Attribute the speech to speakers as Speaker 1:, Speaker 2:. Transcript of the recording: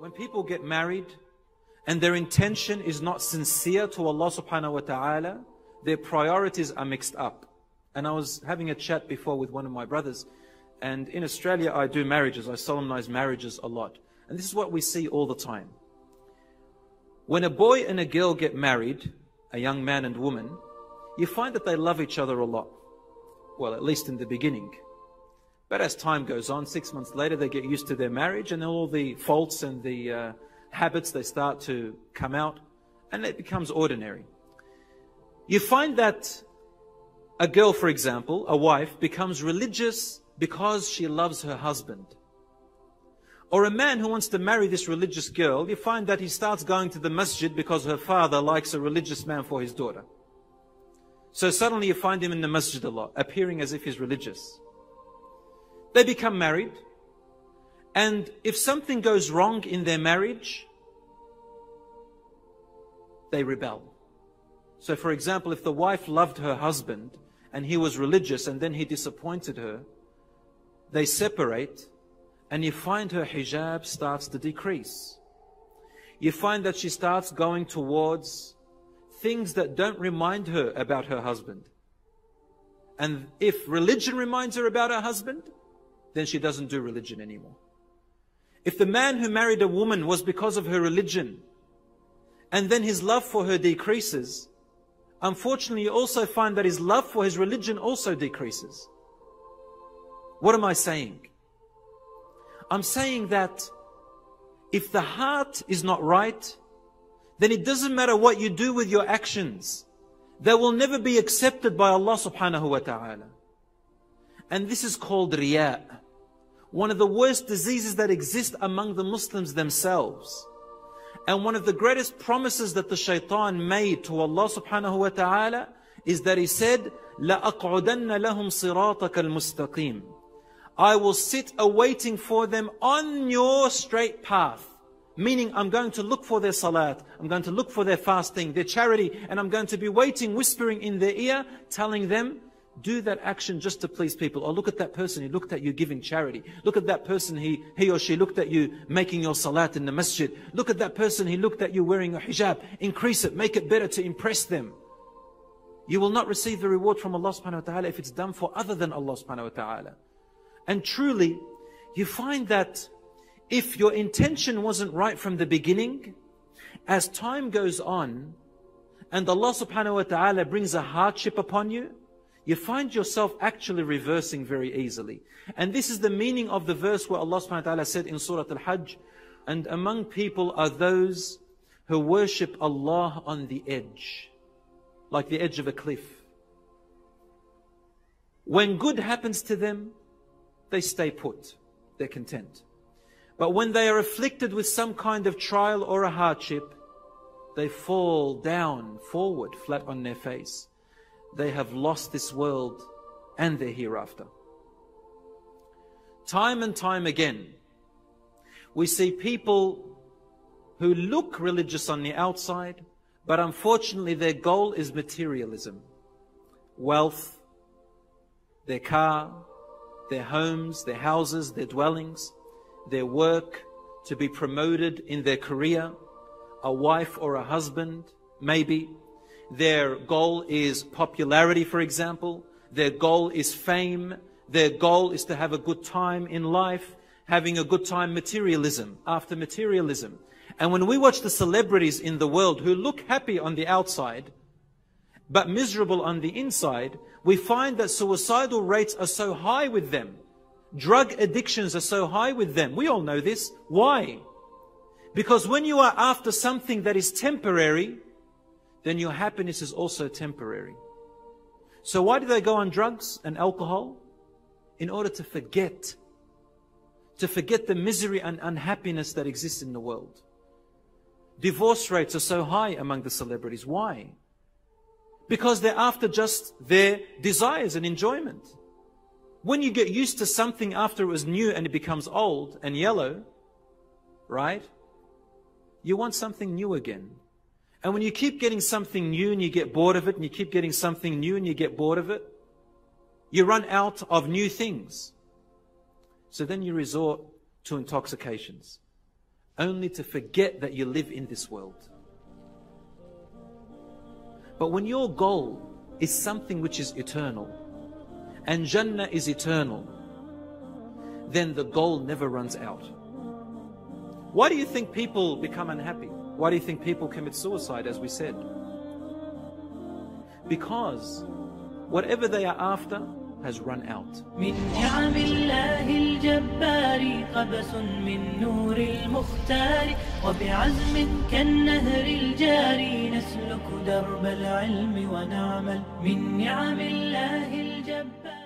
Speaker 1: When people get married and their intention is not sincere to Allah subhanahu wa ta'ala, their priorities are mixed up. And I was having a chat before with one of my brothers, and in Australia I do marriages, I solemnize marriages a lot. And this is what we see all the time. When a boy and a girl get married, a young man and woman, you find that they love each other a lot. Well, at least in the beginning. But as time goes on, 6 months later, they get used to their marriage, and all the faults and the habits, they start to come out, and it becomes ordinary. You find that a girl, for example, a wife, becomes religious because she loves her husband. Or a man who wants to marry this religious girl, you find that he starts going to the Masjid because her father likes a religious man for his daughter. So suddenly you find him in the Masjid a lot, appearing as if he's religious. They become married, and if something goes wrong in their marriage, they rebel. So for example, if the wife loved her husband and he was religious and then he disappointed her, they separate, and you find her hijab starts to decrease. You find that she starts going towards things that don't remind her about her husband. And if religion reminds her about her husband, then she doesn't do religion anymore. If the man who married a woman was because of her religion, and then his love for her decreases, unfortunately you also find that his love for his religion also decreases. What am I saying? I'm saying that if the heart is not right, then it doesn't matter what you do with your actions. They will never be accepted by Allah subhanahu wa ta'ala. And this is called riya, one of the worst diseases that exist among the Muslims themselves. And one of the greatest promises that the shaitan made to Allah subhanahu wa ta'ala is that he said, لَأَقْعُدَنَّ لَهُمْ صِرَاطَكَ الْمُسْتَقِيمِ, I will sit awaiting for them on your straight path. Meaning, I'm going to look for their salat, I'm going to look for their fasting, their charity, and I'm going to be waiting, whispering in their ear, telling them, do that action just to please people. Or look at that person, he looked at you giving charity. Look at that person, he or she looked at you making your salat in the masjid. Look at that person, he looked at you wearing a hijab. Increase it, make it better to impress them. You will not receive the reward from Allah subhanahu wa ta'ala if it's done for other than Allah subhanahu wa ta'ala. And truly, you find that if your intention wasn't right from the beginning, as time goes on, and Allah subhanahu wa ta'ala brings a hardship upon you, you find yourself actually reversing very easily. And this is the meaning of the verse where Allah subhanahu wa ta'ala said in Surah Al-Hajj, and among people are those who worship Allah on the edge, like the edge of a cliff. When good happens to them, they stay put, they're content. But when they are afflicted with some kind of trial or a hardship, they fall down, forward, flat on their face. They have lost this world and their hereafter. Time and time again, we see people who look religious on the outside, but unfortunately their goal is materialism. Wealth, their car, their homes, their houses, their dwellings, their work, to be promoted in their career, a wife or a husband, maybe. Their goal is popularity, for example. Their goal is fame. Their goal is to have a good time in life, having a good time, materialism, after materialism. And when we watch the celebrities in the world who look happy on the outside, but miserable on the inside, we find that suicidal rates are so high with them. Drug addictions are so high with them. We all know this. Why? Because when you are after something that is temporary, then your happiness is also temporary. So why do they go on drugs and alcohol? In order to forget the misery and unhappiness that exists in the world. Divorce rates are so high among the celebrities. Why? Because they're after just their desires and enjoyment. When you get used to something after it was new and it becomes old and yellow, right? You want something new again. And when you keep getting something new and you get bored of it, and you keep getting something new and you get bored of it, you run out of new things. So then you resort to intoxications. only to forget that you live in this world. But when your goal is something which is eternal, and Jannah is eternal, then the goal never runs out. Why do you think people become unhappy? Why do you think people commit suicide, as we said? Because whatever they are after has run out.
Speaker 2: من نعم الله الجبار قبس من نور المختار وبعزم كالنهر الجاري نسلك درب العلم ونعمل من نعم الله الجبار.